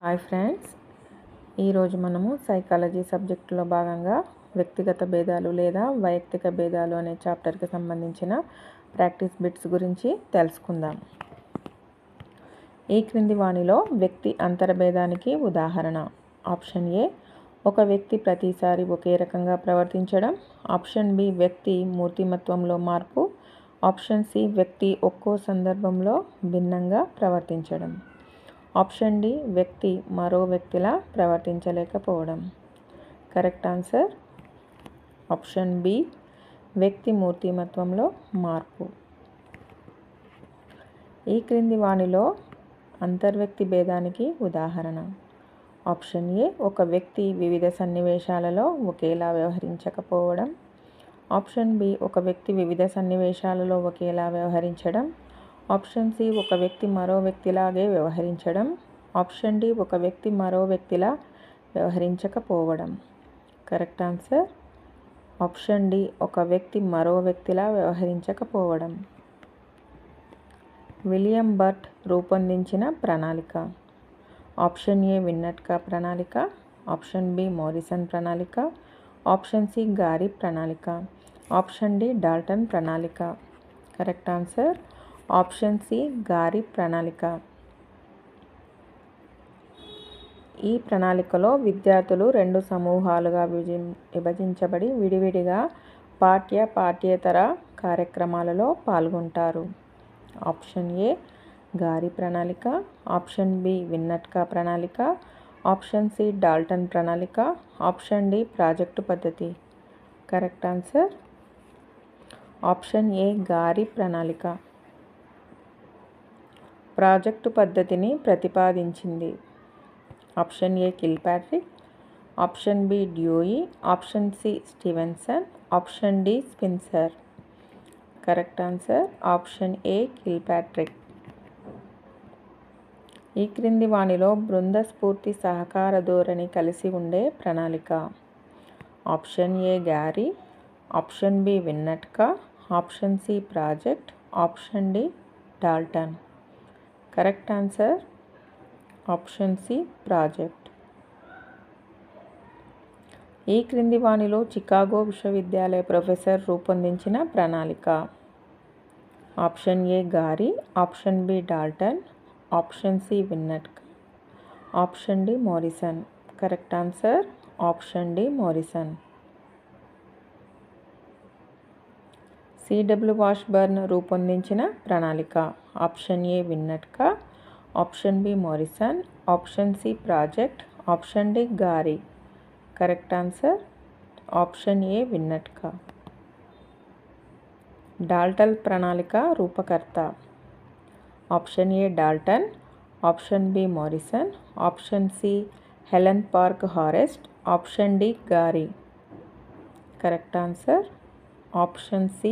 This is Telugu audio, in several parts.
హాయ్ ఫ్రెండ్స్, ఈరోజు మనము సైకాలజీ సబ్జెక్టులో భాగంగా వ్యక్తిగత భేదాలు లేదా వైయక్తిక భేదాలు అనే చాప్టర్కి సంబంధించిన ప్రాక్టీస్ బిట్స్ గురించి తెలుసుకుందాం. ఈ క్రింది వాణిలో వ్యక్తి అంతర్భేదానికి ఉదాహరణ. ఆప్షన్ ఏ, ఒక వ్యక్తి ప్రతిసారి ఒకే రకంగా ప్రవర్తించడం. ఆప్షన్ బి, వ్యక్తి మూర్తిమత్వంలో మార్పు. ఆప్షన్ సి, వ్యక్తి ఒక్కో సందర్భంలో భిన్నంగా ప్రవర్తించడం. ఆప్షన్ డి, వ్యక్తి మరో వ్యక్తిలా ప్రవర్తించలేకపోవడం. కరెక్ట్ ఆన్సర్ ఆప్షన్ బి, వ్యక్తి మూర్తిమత్వంలో మార్పు. ఈ క్రింది వాణిలో అంతర్వ్యక్తి భేదానికి ఉదాహరణ. ఆప్షన్ ఏ, ఒక వ్యక్తి వివిధ సన్నివేశాలలో ఒకేలా వ్యవహరించకపోవడం. ఆప్షన్ బి, ఒక వ్యక్తి వివిధ సన్నివేశాలలో ఒకేలా వ్యవహరించడం. ఆప్షన్ సి, ఒక వ్యక్తి మరో వ్యక్తిలాగే వ్యవహరించడం. ఆప్షన్ డి, ఒక వ్యక్తి మరో వ్యక్తిలా వ్యవహరించకపోవడం. కరెక్ట్ ఆన్సర్ ఆప్షన్ డి, ఒక వ్యక్తి మరో వ్యక్తిలా వ్యవహరించకపోవడం. విలియం బర్ట్ రూపొందించిన ప్రణాళిక. ఆప్షన్ ఏ, విన్నట్కా ప్రణాళిక. ఆప్షన్ బి, మోరిసన్ ప్రణాళిక. ఆప్షన్ సి, గారి ప్రణాళిక. ఆప్షన్ డి, డాల్టన్ ప్రణాళిక. కరెక్ట్ ఆన్సర్ ఆప్షన్ సి, గారి ప్రణాళిక. ఈ ప్రణాళికలో విద్యార్థులు రెండు సమూహాలుగా విభజించబడి విడివిడిగా పాఠ్యేతర కార్యక్రమాలలో పాల్గొంటారు. ఆప్షన్ ఏ, గారి ప్రణాళిక. ఆప్షన్ బి, విన్నట్కా ప్రణాళిక. ఆప్షన్ సి, డాల్టన్ ప్రణాళిక. ఆప్షన్ డి, ప్రాజెక్టు పద్ధతి. Correct answer option A, Gary ప్రణాళిక. ప్రాజెక్టు పద్ధతిని ప్రతిపాదించింది. Option A, Kilpatrick. Option B, Dewey. Option C, Stevenson. Option D, Spencer. Correct answer option A, Kilpatrick. ఈ క్రింది వాణిలో బృంద స్ఫూర్తి సహకార ధోరణి కలిసి ఉండే ప్రణాళిక. Option A, Gary. Option B, Winnetka. Option C, project. Option D, Dalton. Correct answer option C, project. ఈ క్రింది వాణిలో చికాగో విశ్వవిద్యాలయ ప్రొఫెసర్ రూపొందించిన ప్రణాళిక. Option A, Gary. Option B, Dalton. Option C, Winnetka. Option D, Morrison. Correct answer option D, Morrison. CW Washburne రూపొందించిన ప్రణాళిక. Option A, Winnetka. Option B, Morrison. Option C, project. Option D, Gary. Correct answer option A, Winnetka. Dalton ప్రణాళిక రూపకర్త. Option A, Dalton. Option B, Morrison. Option C, Helen Parkhurst. Option D, Gary. Correct answer option C,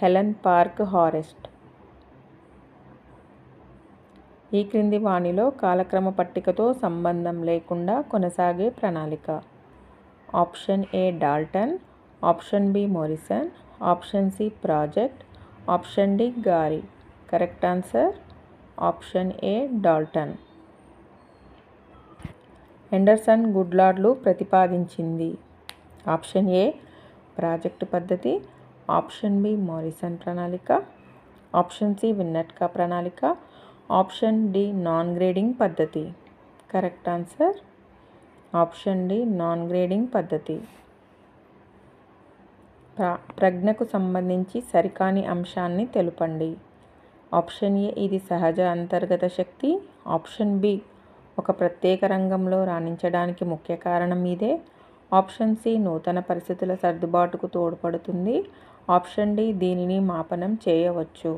Helen Parkhurst. ఈ క్రింది వాణిలో కాలక్రమ పట్టికతో సంబంధం లేకుండా కొనసాగే ప్రణాళిక. Option A, Dalton. Option B, Morrison. Option C, project. Option D, Gary. Correct answer option A, Dalton. Henderson గుడ్లాడ్లు ప్రతిపాదించింది. ఆప్షన్ ఏ, ప్రాజెక్టు పద్ధతి. ఆప్షన్ బి, మోరిసన్ ప్రణాళిక. ఆప్షన్ సి, విన్నట్కా ప్రణాళిక. ఆప్షన్ డి, నాన్ గ్రేడింగ్ పద్ధతి. Correct answer option D, non grading పద్ధతి. ప్రజ్ఞకు సంబంధించి సరికాని అంశాన్ని తెలుపండి. ఆప్షన్ ఏ, ఇది సహజ అంతర్గత శక్తి. ఆప్షన్ బి, ఒక ప్రత్యేక రంగంలో రాణించడానికి ముఖ్య కారణం ఇదే. ఆప్షన్ సి, నూతన పరిస్థితుల సర్దుబాటుకు తోడ్పడుతుంది. ఆప్షన్ డి, దీనిని మాపనం చేయవచ్చు.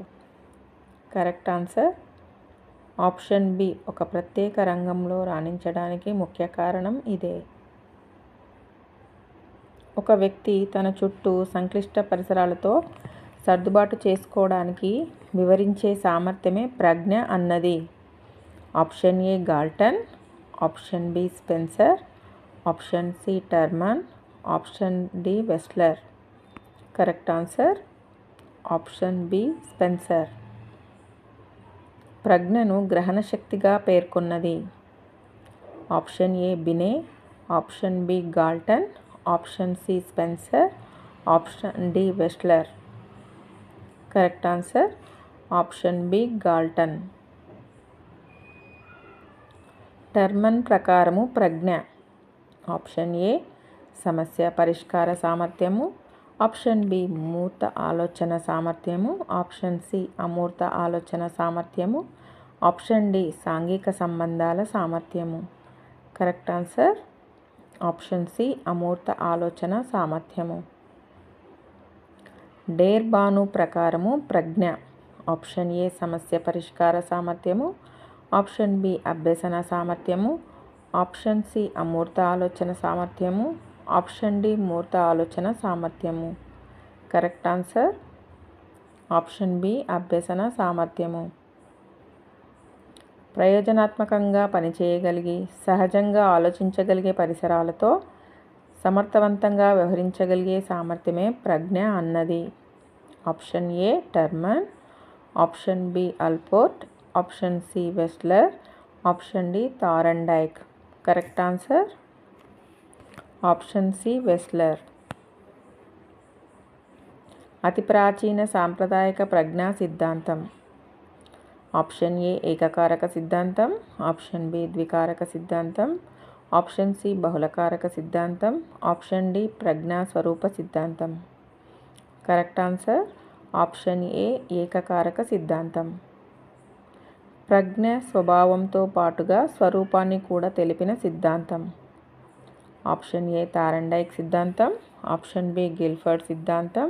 కరెక్ట్ ఆన్సర్ ఆప్షన్ బి, ఒక ప్రత్యేక రంగంలో రాణించడానికి ముఖ్య కారణం ఇదే. ఒక వ్యక్తి తన చుట్టూ సంక్లిష్ట పరిసరాలతో సర్దుబాటు చేసుకోవడానికి వివరించే సామర్థ్యమే ప్రజ్ఞ అన్నది. Option A, Galton. Option B, Spencer. Option C, Terman. Option D, Wechsler. Correct answer option B, Spencer. ప్రజ్ఞను గ్రహణ శక్తిగా పేర్కొన్నది. Option A Binet, option B Galton, option C Spencer, option D Wechsler. Correct answer option B Galton. Terman ప్రకారము ప్రజ్ఞ. ఆప్షన్ ఏ సమస్య పరిష్కార సామర్థ్యము, ఆప్షన్ బి మూర్త ఆలోచన సామర్థ్యము, ఆప్షన్ సి అమూర్త ఆలోచన సామర్థ్యము, ఆప్షన్ డి సాంఘిక సంబంధాల సామర్థ్యము. కరెక్ట్ ఆన్సర్ ఆప్షన్ సి అమూర్త ఆలోచన సామర్థ్యము. డేర్ బాను ప్రకారము ప్రజ్ఞ. ఆప్షన్ ఏ సమస్య పరిష్కార సామర్థ్యము, ఆప్షన్ బి అభ్యసన సామర్థ్యము, ఆప్షన్ సి అమూర్త ఆలోచన సామర్థ్యము, ఆప్షన్ డి మూర్త ఆలోచన సామర్థ్యము. కరెక్ట్ ఆన్సర్ ఆప్షన్ బి అభ్యసన సామర్థ్యము. ప్రయోజనాత్మకంగా పనిచేయగలిగి సహజంగా ఆలోచించగలిగే పరిసరాలతో సమర్థవంతంగా వ్యవహరించగలిగే సామర్థ్యమే ప్రజ్ఞ అన్నది. Option A Terman, option B Allport, option C Wechsler, option D Thorndike. Correct answer option C Wechsler. అతి ప్రాచీన సాంప్రదాయక ప్రజ్ఞా సిద్ధాంతం. ఆప్షన్ ఏ ఏకకారక సిద్ధాంతం, ఆప్షన్ బి ద్వికారక సిద్ధాంతం, ఆప్షన్ సి బహుళకారక సిద్ధాంతం, ఆప్షన్ డి ప్రజ్ఞా స్వరూప సిద్ధాంతం. కరెక్ట్ ఆన్సర్ ఆప్షన్ ఏ ఏకకారక సిద్ధాంతం. ప్రజ్ఞ స్వభావంతో పాటుగా స్వరూపాన్ని కూడా తెలిపిన సిద్ధాంతం. ఆప్షన్ ఏ థారండైక్ సిద్ధాంతం, ఆప్షన్ బి గిల్ఫర్డ్ సిద్ధాంతం,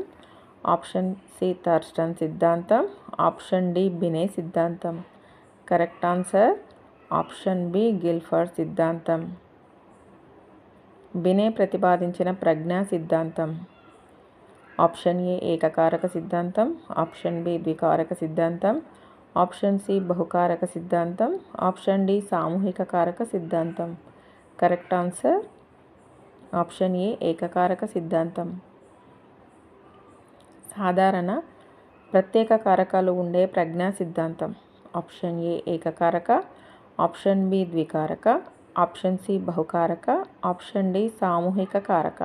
ఆప్షన్ సి థర్స్టన్ సిద్ధాంతం, ఆప్షన్ డి బినే సిద్ధాంతం. Correct answer option B Guilford సిద్ధాంతం. బినే ప్రతిపాదించిన ప్రజ్ఞా సిద్ధాంతం. ఆప్షన్ ఏ ఏకకారక సిద్ధాంతం, ఆప్షన్ బి ద్వికారక సిద్ధాంతం, ఆప్షన్ సి బహుకారక సిద్ధాంతం, ఆప్షన్ డి సామూహిక కారక సిద్ధాంతం. కరెక్ట్ ఆన్సర్ ఆప్షన్ ఏ ఏకకారక సిద్ధాంతం. సాధారణ ప్రత్యేక కారకాలు ఉండే ప్రజ్ఞా సిద్ధాంతం. ఆప్షన్ ఏ ఏకకారక, ఆప్షన్ బి ద్వికారక, ఆప్షన్ సి బహుకారక, ఆప్షన్ డి సామూహిక కారక.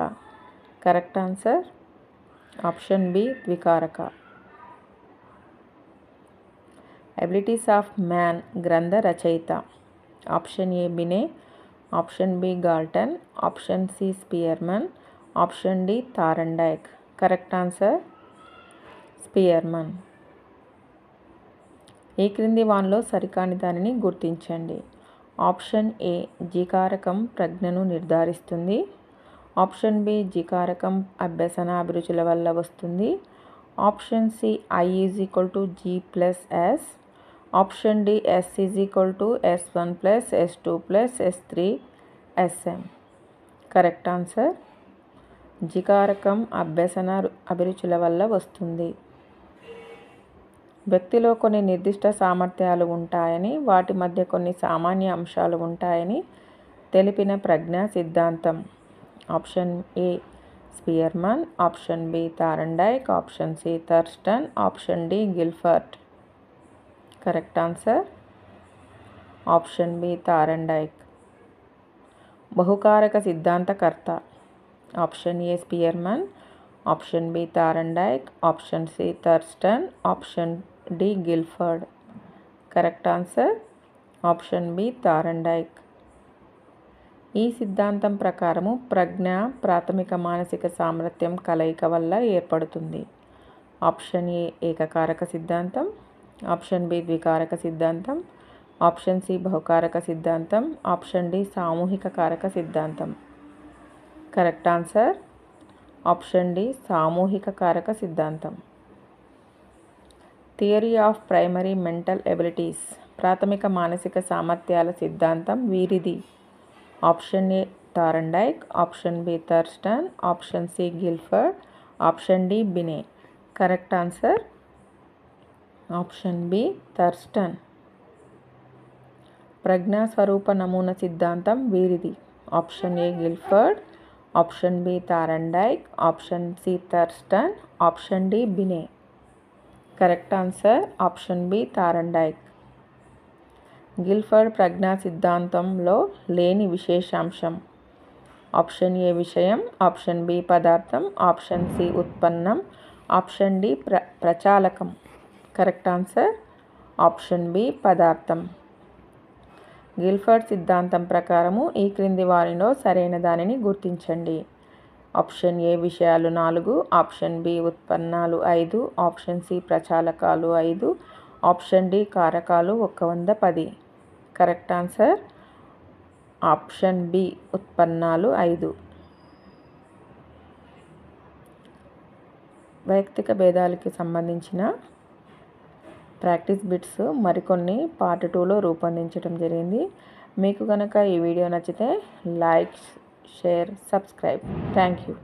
కరెక్ట్ ఆన్సర్ ఆప్షన్ బి ద్వికారక. ఎబిలిటీస్ ఆఫ్ మ్యాన్ గ్రంథ రచయిత. Option A Binet, option B Galton, option C Spearman, option D Thorndike. Correct answer Spearman. ఈ క్రింది వానిలో సరికాని దానిని గుర్తించండి. ఆప్షన్ ఏ జీకారకం ప్రజ్ఞను నిర్ధారిస్తుంది, ఆప్షన్ బి జీకారకం అభ్యసన అభిరుచుల వల్ల వస్తుంది, option C I=G+S, option D S=S1+S2+S3Sm. Correct answer జీకారకం అభ్యసన అభిరుచుల వల్ల వస్తుంది. వ్యక్తిలో కొన్ని నిర్దిష్ట సామర్థ్యాలు ఉంటాయని, వాటి మధ్య కొన్ని సామాన్య అంశాలు ఉంటాయని తెలిపిన ప్రజ్ఞా సిద్ధాంతం. Option A Spearman, option B Thorndike, option C Thurstone, option D Guilford. Correct answer option B Thorndike. బహుకారక సిద్ధాంతకర్త. Option A Spearman, option B Thorndike, option C Thurstone, option D Guilford. Correct answer option B Thorndike. ఈ సిద్ధాంతం ప్రకారము ప్రజ్ఞ ప్రాథమిక మానసిక సామర్థ్యం కలయిక వల్ల ఏర్పడుతుంది. ఆప్షన్ ఏ ఏకకారక సిద్ధాంతం, ఆప్షన్ బి ద్వికారక సిద్ధాంతం, ఆప్షన్ సి బహుకారక సిద్ధాంతం, ఆప్షన్ డి సామూహిక కారక సిద్ధాంతం. కరెక్ట్ ఆన్సర్ ఆప్షన్ డి సామూహిక కారక సిద్ధాంతం. Theory of primary mental abilities ప్రాథమిక మానసిక సామర్థ్యాల సిద్ధాంతం వీరిది. Option A Thorndike, option B Thurstone, option C Guilford, option D Binet. Correct answer option B Thurstone. ప్రజ్ఞా స్వరూప నమూనా సిద్ధాంతం వీరిది. Option A Guilford, option B Thorndike, option C Thurstone, option D Binet. Correct answer option B Thorndike. Guilford ప్రజ్ఞా సిద్ధాంతంలో లేని విశేషాంశం. ఆప్షన్ ఏ విషయం, ఆప్షన్ బి పదార్థం, ఆప్షన్ సి ఉత్పన్నం, option D ప్రచాలకం. Correct answer option B పదార్థం. గిల్ఫర్డ్ సిద్ధాంతం ప్రకారము ఈ క్రింది వారిలో సరైన దానిని గుర్తించండి. ఆప్షన్ ఏ విషయాలు 4, ఆప్షన్ బి ఉత్పన్నాలు 5, ఆప్షన్ సి ప్రచాలకాలు 5, ఆప్షన్ డి కారకాలు 110. కరెక్ట్ ఆన్సర్ ఆప్షన్ బి ఉత్పన్నాలు 5. వైయక్తిక భేదాలకి సంబంధించిన ప్రాక్టీస్ బిట్స్ మరికొన్ని పార్ట్ 2లో రూపొందించడం జరిగింది. మీకు కనుక ఈ వీడియో నచ్చితే like, share, subscribe. Thank you.